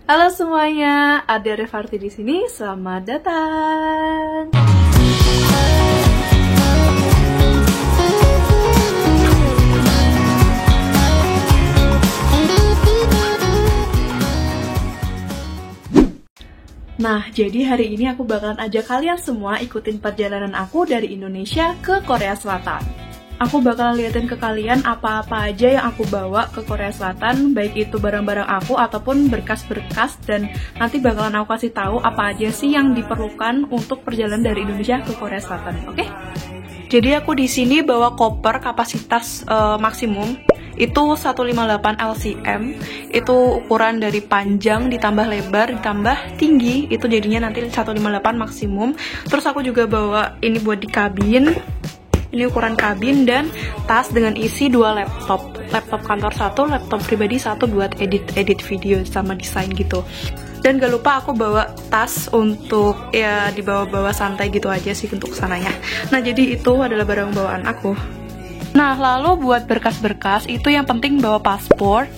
Halo semuanya, ada Revarti di sini. Selamat datang. Nah, jadi hari ini aku bakalan ajak kalian semua ikutin perjalanan aku dari Indonesia ke Korea Selatan. Aku bakalan liatin ke kalian apa-apa aja yang aku bawa ke Korea Selatan, baik itu barang-barang aku ataupun berkas-berkas, dan nanti bakalan aku kasih tahu apa aja sih yang diperlukan untuk perjalanan dari Indonesia ke Korea Selatan, oke? Jadi aku di sini bawa koper kapasitas maksimum itu 158 LCM, itu ukuran dari panjang ditambah lebar ditambah tinggi, itu jadinya nanti 158 maksimum. Terus aku juga bawa ini buat di kabin. Ini ukuran kabin dan tas dengan isi 2 laptop. Laptop kantor 1, laptop pribadi 1 buat edit video sama desain gitu. Dan gak lupa aku bawa tas untuk ya dibawa-bawa santai gitu aja sih untuk sananya. Nah, jadi itu adalah barang bawaan aku. Nah, lalu buat berkas-berkas itu yang penting bawa paspor.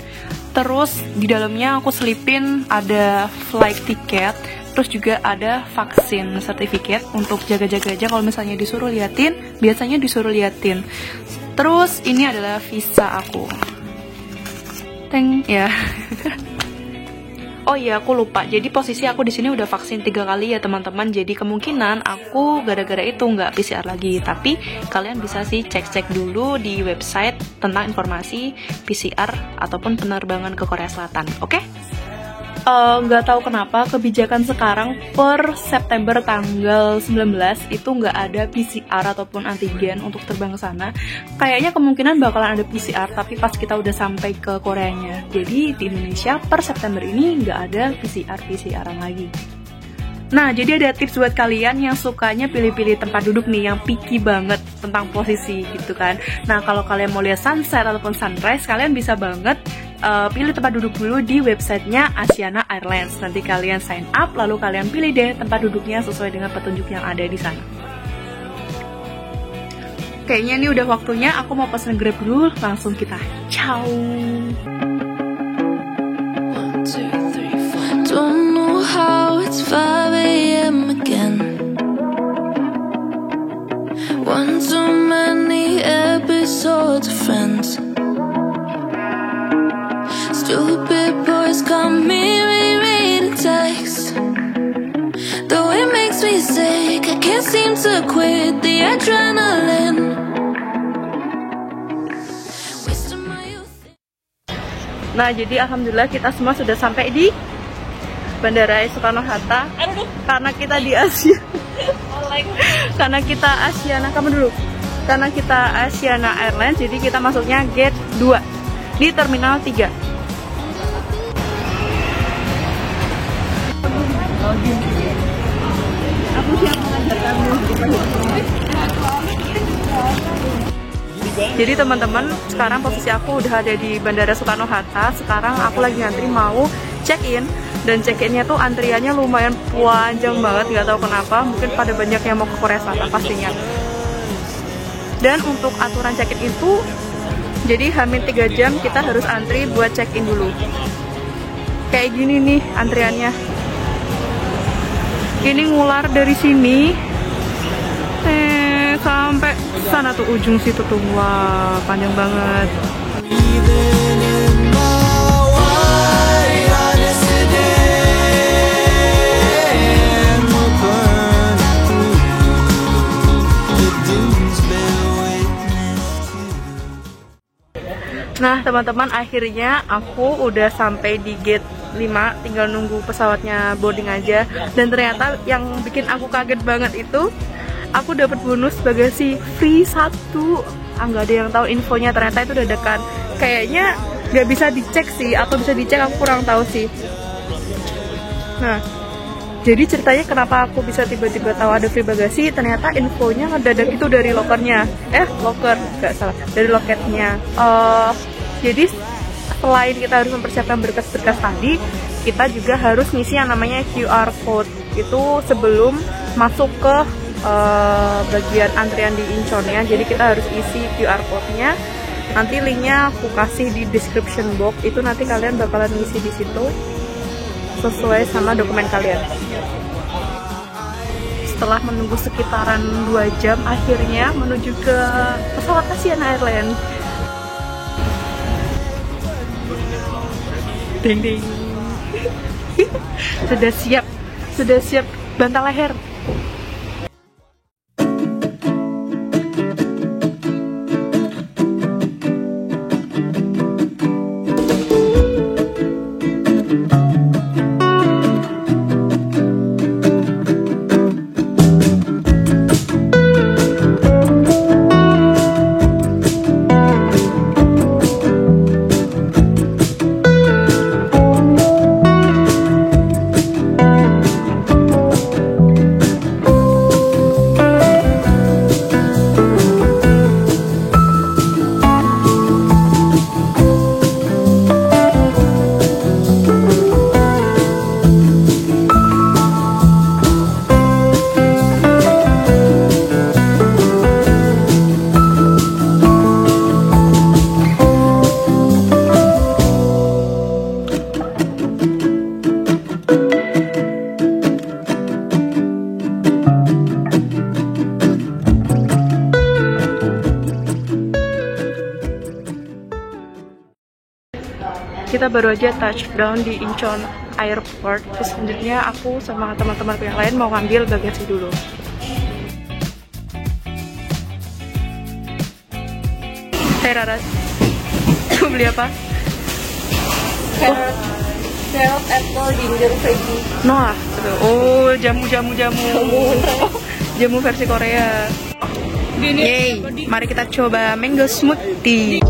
Terus di dalamnya aku selipin ada flight ticket. Terus juga ada vaksin sertifikat untuk jaga-jaga aja kalau misalnya disuruh liatin, biasanya disuruh liatin. Terus ini adalah visa aku. Teng ya. Oh iya, aku lupa. Jadi posisi aku di sini udah vaksin 3 kali ya teman-teman. Jadi kemungkinan aku gara-gara itu nggak PCR lagi. Tapi kalian bisa sih cek-cek dulu di website tentang informasi PCR ataupun penerbangan ke Korea Selatan. Oke? Nggak tahu kenapa kebijakan sekarang per September tanggal 19 itu nggak ada PCR ataupun antigen untuk terbang ke sana. Kayaknya kemungkinan bakalan ada PCR tapi pas kita udah sampai ke Koreanya. Jadi di Indonesia per September ini nggak ada PCR-an lagi. Nah, jadi ada tips buat kalian yang sukanya pilih-pilih tempat duduk nih, yang picky banget tentang posisi gitu kan. Nah, kalau kalian mau lihat sunset ataupun sunrise, kalian bisa banget pilih tempat duduk dulu di websitenya Asiana Airlines. Nanti kalian sign up, lalu kalian pilih deh tempat duduknya sesuai dengan petunjuk yang ada di sana. Kayaknya ini udah waktunya aku mau pesen Grab dulu, langsung kita ciao. 1, 2, 3, 4. Don't know how it's 5 AM again. One too many episodes of Friends. Stupid boys got me rereading text. Though it makes me sick, I can't seem to quit the adrenaline. Wasting my youth. Nah, jadi alhamdulillah kita semua sudah sampai di Bandara Soekarno-Hatta. Karena kita di Asia. Karena kita Asiana, kamu dulu. Karena kita Asiana Airlines, jadi kita masuknya gate 2 di Terminal 3. Aku siap mengajarkanmu. Jadi teman-teman, sekarang posisi aku udah ada di Bandara Soekarno-Hatta. Sekarang aku lagi ngantri mau check-in. Dan check-innya tuh antriannya lumayan panjang banget, nggak tahu kenapa. Mungkin pada banyak yang mau ke Korea Selatan pastinya. Dan untuk aturan check-in itu, jadi hamin 3 jam kita harus antri buat check-in dulu. Kayak gini nih antriannya. Ini ngular dari sini sampai sana tuh, ujung situ tuh. Wah, panjang banget. Nah teman-teman, akhirnya aku udah sampai di gate 5, tinggal nunggu pesawatnya boarding aja. Dan ternyata yang bikin aku kaget banget itu, aku dapat bonus bagasi free 1. Nggak ada yang tahu infonya, ternyata itu dadakan. Kayaknya nggak bisa dicek sih, atau bisa dicek aku kurang tahu sih. Nah, jadi ceritanya kenapa aku bisa tiba-tiba tahu ada free bagasi, ternyata infonya ngedadak itu dari lokernya. Loker, nggak salah, dari loketnya. Jadi selain kita harus mempersiapkan berkas-berkas tadi, kita juga harus ngisi yang namanya QR code. Itu sebelum masuk ke bagian antrian di Incheonnya. Jadi kita harus isi QR code-nya. Nanti linknya aku kasih di description box. Itu nanti kalian bakalan ngisi di situ. sesuai sama dokumen kalian. Setelah menunggu sekitaran 2 jam, akhirnya menuju ke pesawat Asiana Airlines. Ding ding. Sudah siap bantal leher. Kita baru aja touchdown di Incheon Airport. Terus selanjutnya aku sama teman-teman yang lain mau ngambil bagasi dulu. Hai Raras, kamu beli apa? Carrot, apple, ginger, veggie. Noah, oh jamu versi Korea. Yeay, mari kita coba mango smoothie.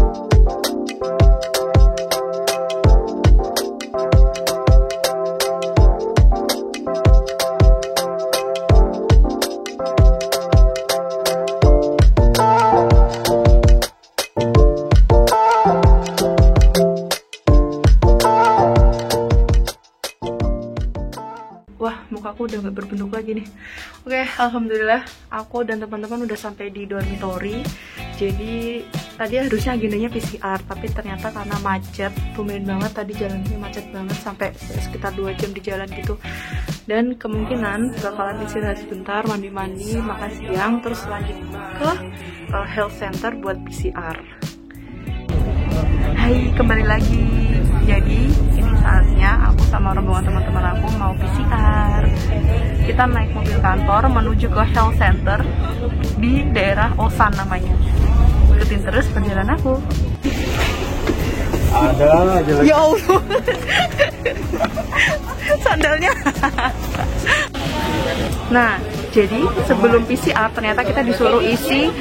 Wah, mukaku udah gak berbentuk lagi nih. Oke, alhamdulillah aku dan teman-teman udah sampai di dormitory. Jadi tadi harusnya agendanya PCR, tapi ternyata karena macet, tumben banget tadi jalannya macet banget sampai sekitar 2 jam di jalan gitu. Dan kemungkinan bakalan istirahat sebentar, mandi-mandi, makan siang, terus lanjut ke health center buat PCR. Hai, kembali lagi. Jadi ini saatnya aku sama rombongan teman-teman aku mau PCR. Kita naik mobil kantor menuju ke health center di daerah Osan namanya. Ikutin terus perjalanan aku. Ada aja lagi. Ya Allah. Sandalnya. Nah, jadi sebelum PCR ternyata kita disuruh isi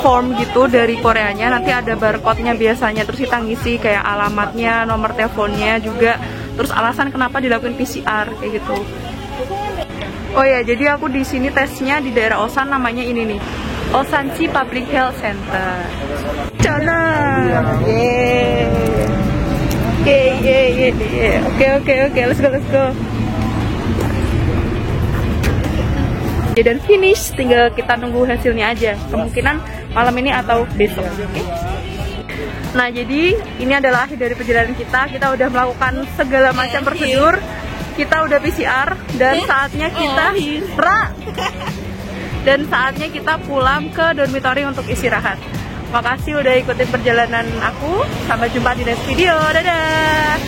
form gitu dari Koreanya. Nanti ada barcode-nya biasanya, terus kita ngisi kayak alamatnya, nomor teleponnya juga, terus alasan kenapa dilakukan PCR kayak gitu. Oh ya, jadi aku di sini tesnya di daerah Osan, namanya ini nih, Osanchi Public Health Center. Cana. Oke, let's go. Ya, dan finish, tinggal kita nunggu hasilnya aja. Kemungkinan malam ini atau besok. Okay? Nah, jadi ini adalah akhir dari perjalanan kita. Kita udah melakukan segala macam prosedur. Kita udah PCR dan saatnya kita pulang ke dormitory untuk istirahat. Makasih udah ikutin perjalanan aku. Sampai jumpa di next video. Dadah.